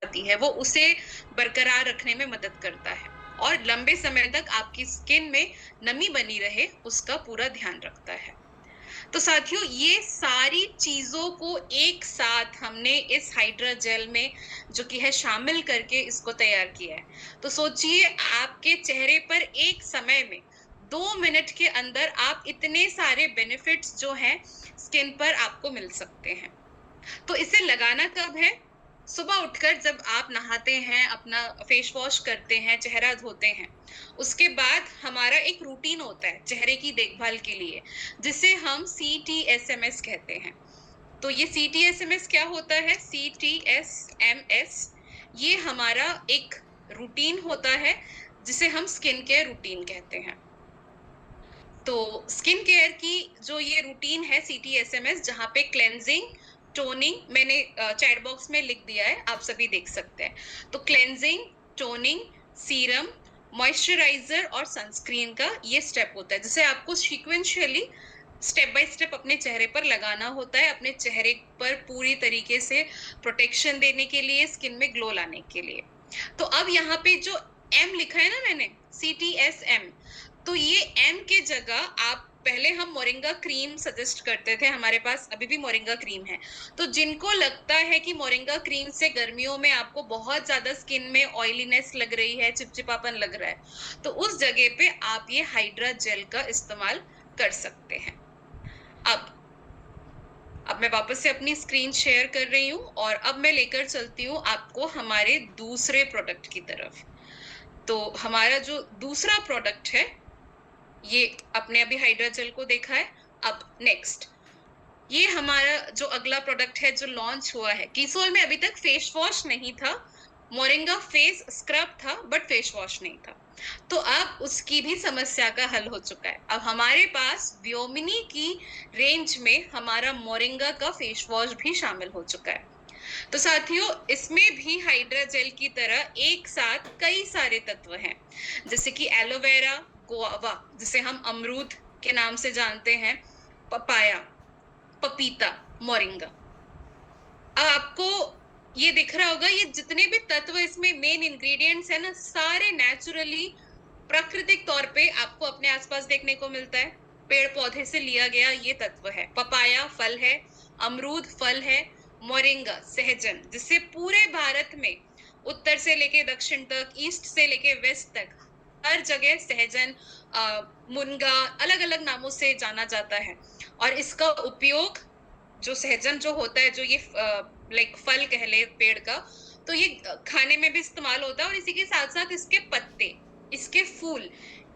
आती है वो उसे बरकरार रखने में मदद करता है और लंबे समय तक आपकी स्किन में नमी बनी रहे उसका पूरा ध्यान रखता है। तो साथियों, ये सारी चीजों को एक साथ हमने इस हाइड्रा जेल में जो कि है शामिल करके इसको तैयार किया है। तो सोचिए, आपके चेहरे पर एक समय में 2 मिनट के अंदर आप इतने सारे बेनिफिट्स जो हैं स्किन पर आपको मिल सकते हैं। तो इसे लगाना कब है? सुबह उठकर जब आप नहाते हैं, अपना फेस वॉश करते हैं, चेहरा धोते हैं, उसके बाद हमारा एक रूटीन होता है चेहरे की देखभाल के लिए, जिसे हम CTSMS कहते हैं। तो ये CTSMS क्या होता है? CTSMS ये हमारा एक रूटीन होता है जिसे हम स्किन केयर रूटीन कहते हैं। तो स्किन केयर की जो ये रूटीन है CTSMS, जहाँ पे क्लेंजिंग, टोनिंग, मैंने चैट बॉक्स में लिख दिया है, आप सभी देख सकते हैं। तो क्लेंजिंग, टोनिंग, सीरम, मॉइस्चराइजर और सनस्क्रीन का ये स्टेप होता है, जिसे आपको सीक्वेंशियली स्टेप बाय स्टेप अपने चेहरे पर लगाना होता है, अपने चेहरे पर पूरी तरीके से प्रोटेक्शन देने के लिए, स्किन में ग्लो लाने के लिए। तो अब यहाँ पे जो M लिखा है ना मैंने, CTSM, तो ये एम के जगह आप, पहले हम मोरिंगा क्रीम सजेस्ट करते थे, हमारे पास अभी भी मोरिंगा क्रीम है। तो जिनको लगता है कि मोरिंगा क्रीम से गर्मियों में आपको बहुत ज्यादा स्किन में ऑयलीनेस लग रही है, चिपचिपापन लग रहा है, तो उस जगह पे आप ये हाइड्रा जेल का इस्तेमाल कर सकते हैं। अब मैं वापस से अपनी स्क्रीन शेयर कर रही हूँ और अब मैं लेकर चलती हूँ आपको हमारे दूसरे प्रोडक्ट की तरफ। तो हमारा जो दूसरा प्रोडक्ट है, ये अपने अभी हाइड्रा जेल को देखा है। अब नेक्स्ट, ये हमारा जो अगला प्रोडक्ट है जो लॉन्च हुआ है, कीसोल में अभी तक फेस वॉश नहीं था, मोरिंगा फेस स्क्रब था बट फेस वॉश नहीं था। तो अब उसकी भी समस्या का हल हो चुका है। अब हमारे पास व्योमिनी की रेंज में हमारा मोरिंगा का फेस वॉश भी शामिल हो चुका है। तो साथियों, इसमें भी हाइड्रा जेल की तरह एक साथ कई सारे तत्व हैं, जैसे कि एलोवेरा, गुआवा जिसे हम अमरूद के नाम से जानते हैं, पपाया, पपीता, मोरिंगा। अब आपको ये दिख रहा होगा, ये जितने भी तत्व इसमें मेन इंग्रेडिएंट्स है ना, सारे नेचुरली प्राकृतिक तौर पे आपको अपने आसपास देखने को मिलता है। पेड़ पौधे से लिया गया ये तत्व है। पपाया फल है, अमरूद फल है, मोरिंगा सहजन, जिसे पूरे भारत में उत्तर से लेके दक्षिण तक, ईस्ट से लेके वेस्ट तक हर जगह सहजन, मुनगा अलग अलग नामों से जाना जाता है। और इसका उपयोग, जो सहजन जो होता है, जो ये लाइक फल कह ले पेड़ का, तो ये खाने में भी इस्तेमाल होता है और इसी के साथ साथ इसके पत्ते, इसके फूल,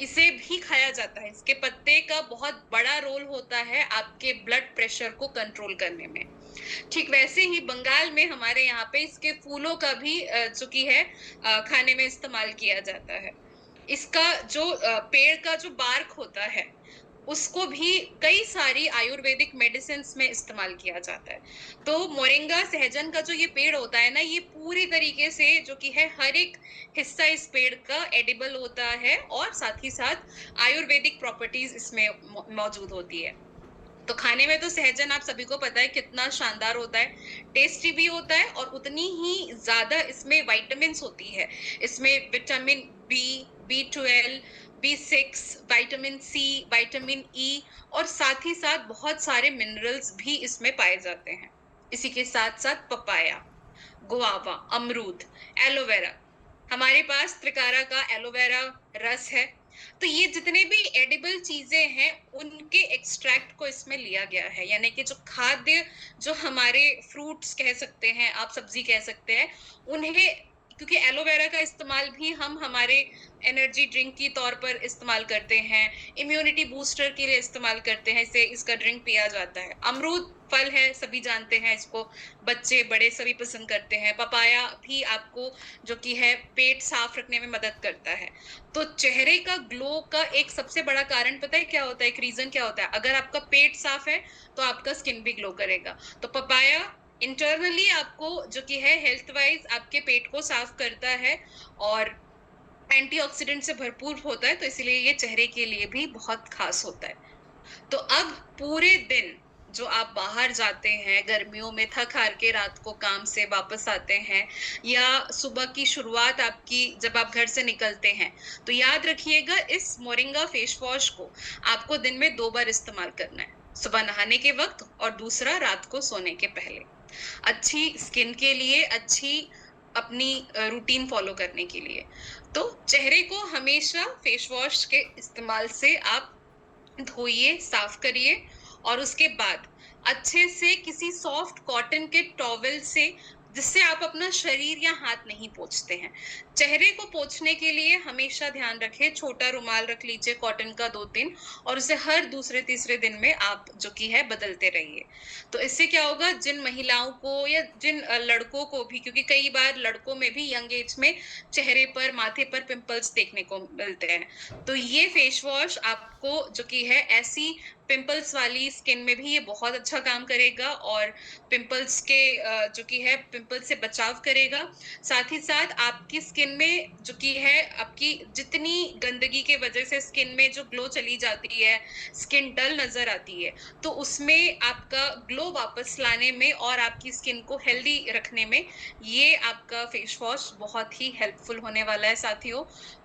इसे भी खाया जाता है। इसके पत्ते का बहुत बड़ा रोल होता है आपके ब्लड प्रेशर को कंट्रोल करने में। ठीक वैसे ही बंगाल में हमारे यहाँ पे इसके फूलों का भी जो कि है खाने में इस्तेमाल किया जाता है। इसका जो पेड़ का जो बार्क होता है, उसको भी कई सारी आयुर्वेदिक मेडिसिन में इस्तेमाल किया जाता है। तो मोरिंगा सहजन का जो ये पेड़ होता है ना, ये पूरी तरीके से जो कि है हर एक हिस्सा इस पेड़ का एडिबल होता है और साथ ही साथ आयुर्वेदिक प्रॉपर्टीज इसमें मौजूद होती है। तो खाने में तो सहजन आप सभी को पता है कितना शानदार होता है, टेस्टी भी होता है और उतनी ही ज्यादा इसमें विटामिन्स होती है। इसमें vitamin B12, B6, vitamin C, vitamin E और साथ ही साथ बहुत सारे मिनरल्स भी इसमें पाए जाते हैं। इसी के साथ साथ पपाया, गुआवा, अमरूद, एलोवेरा, हमारे पास त्रिकारा का एलोवेरा रस है। तो ये जितने भी एडिबल चीजें हैं, उनके एक्सट्रैक्ट को इसमें लिया गया है, यानी कि जो खाद्य, जो हमारे फ्रूट्स कह सकते हैं आप, सब्जी कह सकते हैं उन्हें, क्योंकि एलोवेरा का इस्तेमाल भी हम हमारे एनर्जी ड्रिंक की तौर पर इस्तेमाल करते हैं, इम्यूनिटी बूस्टर के लिए इस्तेमाल करते हैं, इसे इसका ड्रिंक पिया जाता है। अमरूद फल है, सभी जानते हैं इसको, बच्चे बड़े सभी पसंद करते हैं। पपाया भी आपको जो कि है पेट साफ रखने में मदद करता है। तो चेहरे का ग्लो का एक सबसे बड़ा कारण पता है क्या होता है, एक रीजन क्या होता है? अगर आपका पेट साफ है तो आपका स्किन भी ग्लो करेगा। तो पपाया इंटरनली आपको जो कि है हेल्थ वाइज आपके पेट को साफ करता है और एंटीऑक्सीडेंट से भरपूर होता है, तो इसलिए ये चेहरे के लिए भी बहुत खास होता है। तो अब पूरे दिन जो आप बाहर जाते हैं गर्मियों में थक हार के रात को काम से वापस आते हैं, या सुबह की शुरुआत आपकी जब आप घर से निकलते हैं, तो याद रखिएगा इस मोरिंगा फेस वॉश को आपको दिन में 2 बार इस्तेमाल करना है, सुबह नहाने के वक्त और दूसरा रात को सोने के पहले। अच्छी स्किन के लिए, अच्छी अपनी रूटीन फॉलो करने के लिए। तो चेहरे को हमेशा फेस वॉश के इस्तेमाल से आप धोइए, साफ करिए और उसके बाद अच्छे से किसी सॉफ्ट कॉटन के टॉवल से, जिससे आप अपना शरीर या हाथ नहीं पोंछते हैं। चेहरे को पोंछने के लिए हमेशा ध्यान रखें, छोटा रुमाल रख लीजिए कॉटन का 2-3, और उसे हर दूसरे-तीसरे दिन में आप जो कि है बदलते रहिए। तो इससे क्या होगा, जिन महिलाओं को या जिन लड़कों को भी, क्योंकि कई बार लड़कों में भी यंग एज में चेहरे पर, माथे पर पिंपल्स देखने को मिलते हैं। तो ये फेस वॉश आपको जो कि है ऐसी पिंपल्स वाली स्किन में भी ये बहुत अच्छा काम करेगा और पिंपल्स के जो कि है पिंपल्स से बचाव करेगा। साथ ही साथ आपकी स्किन में जो कि है आपकी जितनी गंदगी के वजह से स्किन में जो ग्लो चली जाती है, स्किन डल नज़र आती है, तो उसमें आपका ग्लो वापस लाने में और आपकी स्किन को हेल्दी रखने में ये आपका फेस वॉश बहुत ही हेल्पफुल होने वाला है साथियों।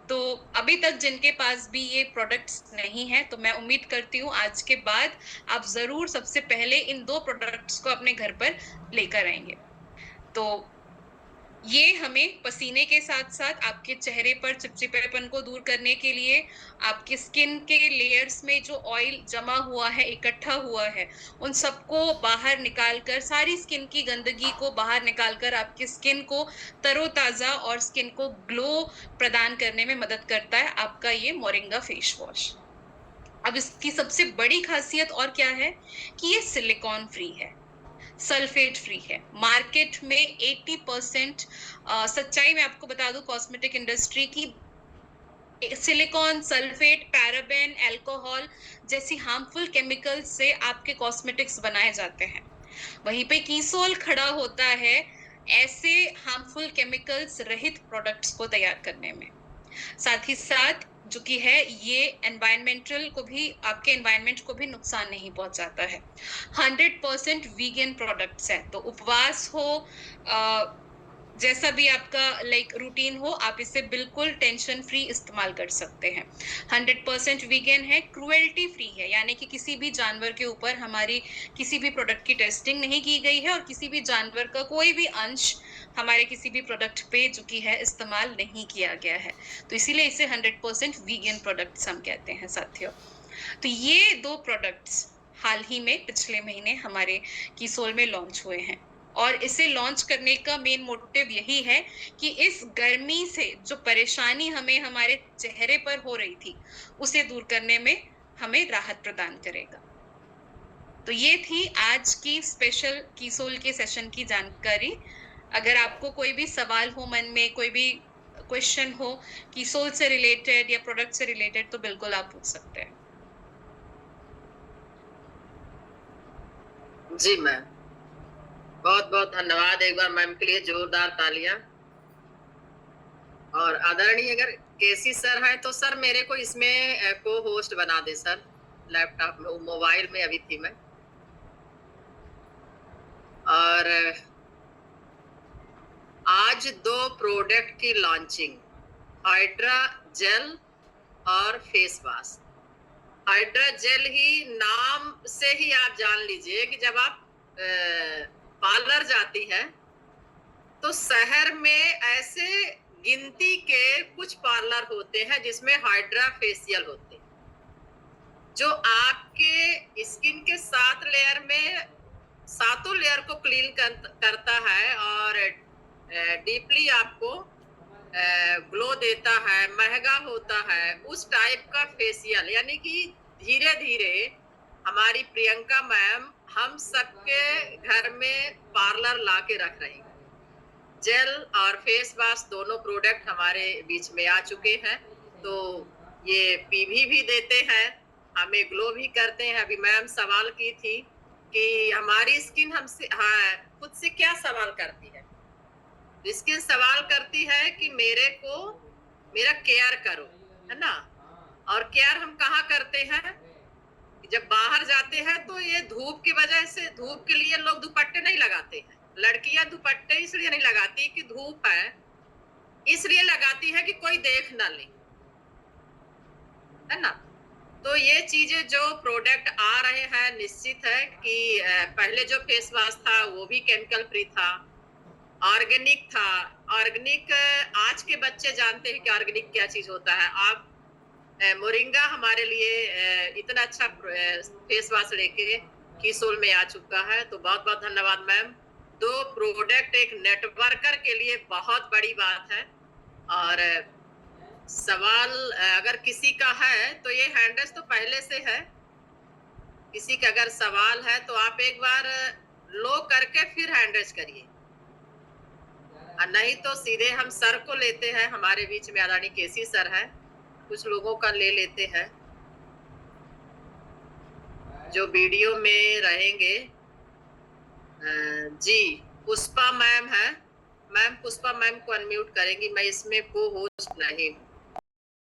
तो अभी तक जिनके पास भी ये प्रोडक्ट्स नहीं है, तो मैं उम्मीद करती हूँ आज के बाद आप ज़रूर सबसे पहले इन 2 प्रोडक्ट्स को अपने घर पर लेकर आएँगे। तो ये हमें पसीने के साथ-साथ आपके चेहरे पर चिपचिपेपन को दूर करने के लिए, आपकी स्किन के लेयर्स में जो ऑयल जमा हुआ है, इकट्ठा हुआ है, उन सबको बाहर निकाल कर, सारी स्किन की गंदगी को बाहर निकाल कर आपकी स्किन को तरोताज़ा और स्किन को ग्लो प्रदान करने में मदद करता है आपका ये मोरिंगा फेस वॉश। अब इसकी सबसे बड़ी ख़ासियत और क्या है कि ये सिलिकॉन फ्री है। सल्फेट फ्री है। मार्केट में 80% सच्चाई मैं आपको बता दूँ कॉस्मेटिक इंडस्ट्री की, सिलिकॉन, सल्फेट, पैराबेन, अल्कोहल जैसी हार्मफुल केमिकल से आपके कॉस्मेटिक्स बनाए जाते हैं। वहीं पे कीसोल खड़ा होता है ऐसे हार्मफुल केमिकल्स रहित प्रोडक्ट्स को तैयार करने में। साथ ही साथ जो कि है ये एनवायरमेंटल को भी, आपके एनवायरनमेंट को भी नुकसान नहीं पहुंचाता है। 100% वीगन प्रोडक्ट्स हैं, तो उपवास हो जैसा भी आपका लाइक रूटीन हो, आप इसे बिल्कुल टेंशन फ्री इस्तेमाल कर सकते हैं। 100% वीगन है, क्रुएल्टी फ्री है, यानी कि किसी भी जानवर के ऊपर हमारी किसी भी प्रोडक्ट की टेस्टिंग नहीं की गई है और किसी भी जानवर का कोई भी अंश हमारे किसी भी प्रोडक्ट पे जो कि है इस्तेमाल नहीं किया गया है। तो इसीलिए इसे 100% वीगन प्रोडक्ट्स हम कहते हैं साथियों। तो ये 2 प्रोडक्ट्स हाल ही में पिछले महीने हमारे कीसोल में लॉन्च हुए हैं और इसे लॉन्च करने का मेन मोटिव यही है कि इस गर्मी से जो परेशानी हमें हमारे चेहरे पर हो रही थी, उसे दूर करने में हमें राहत प्रदान करेगा। तो ये थी आज की स्पेशल कीसोल के सेशन की जानकारी। अगर आपको कोई भी सवाल हो मन में, कोई भी क्वेश्चन हो कीसोल से रिलेटेड या प्रोडक्ट से रिलेटेड, तो बिल्कुल आप पूछ सकते हैं। जी मैम, बहुत बहुत धन्यवाद। एक बार मैम के लिए जोरदार तालियां। और आदरणीय अगर केसी सर हैं तो सर मेरे को इसमें को होस्ट बना दे सर, लैपटॉप में, मोबाइल में अभी थी मैं। और आज 2 प्रोडक्ट की लॉन्चिंग, हाइड्रा जेल और फेस वॉश। हाइड्रा जेल ही नाम से ही आप जान लीजिए कि जब आप पार्लर जाती है तो शहर में ऐसे गिनती के कुछ पार्लर होते हैं जिसमें हाइड्रा फेशियल होते हैं, जो आपके स्किन के 7 लेयर में 7 लेयर को क्लीन करता है और डीपली आपको ग्लो देता है, महंगा होता है, उस टाइप का फेशियल। यानी कि धीरे धीरे हमारी प्रियंका मैम हम सबके घर में पार्लर ला के रख रही हैं। जेल और फेस वॉश दोनों प्रोडक्ट हमारे बीच में आ चुके हैं। तो ये पीवी भी देते हैं, हमें ग्लो भी करते हैं। अभी मैम सवाल की थी कि हमारी स्किन हमसे खुद से क्या सवाल करती है। स्किन सवाल करती है कि मेरा केयर करो, है ना। और केयर हम कहाँ करते हैं, जब बाहर जाते हैं तो ये धूप की वजह से, धूप के लिए लोग दुपट्टे नहीं लगाते हैं। लड़कियां दुपट्टे इसलिए नहीं लगाती कि धूप है, इसलिए लगाती है कि कोई देख ना ले, है ना। तो ये चीजें जो प्रोडक्ट आ रहे हैं, निश्चित है कि पहले जो फेस वॉश था वो भी केमिकल फ्री था, ऑर्गेनिक था। ऑर्गेनिक आज के बच्चे जानते हैं कि ऑर्गेनिक क्या चीज होता है। आप मोरिंगा हमारे लिए इतना अच्छा फेस वॉश लेके किसोल में आ चुका है, तो बहुत बहुत धन्यवाद मैम। दो प्रोडक्ट एक नेटवर्कर के लिए बहुत बड़ी बात है। और सवाल अगर किसी का है तो ये हैंडल्स तो पहले से है, किसी का अगर सवाल है तो आप एक बार लो करके फिर हैंडल्स करिए, और नहीं तो सीधे हम सर को लेते हैं। हमारे बीच में आदरणीय केसी सर है, कुछ लोगों का ले लेते हैं जो वीडियो में रहेंगे। जी पुष्पा मैम है, मैम पुष्पा मैम को अनम्यूट करेंगी, मैं इसमें को होस्ट नहीं हूँ।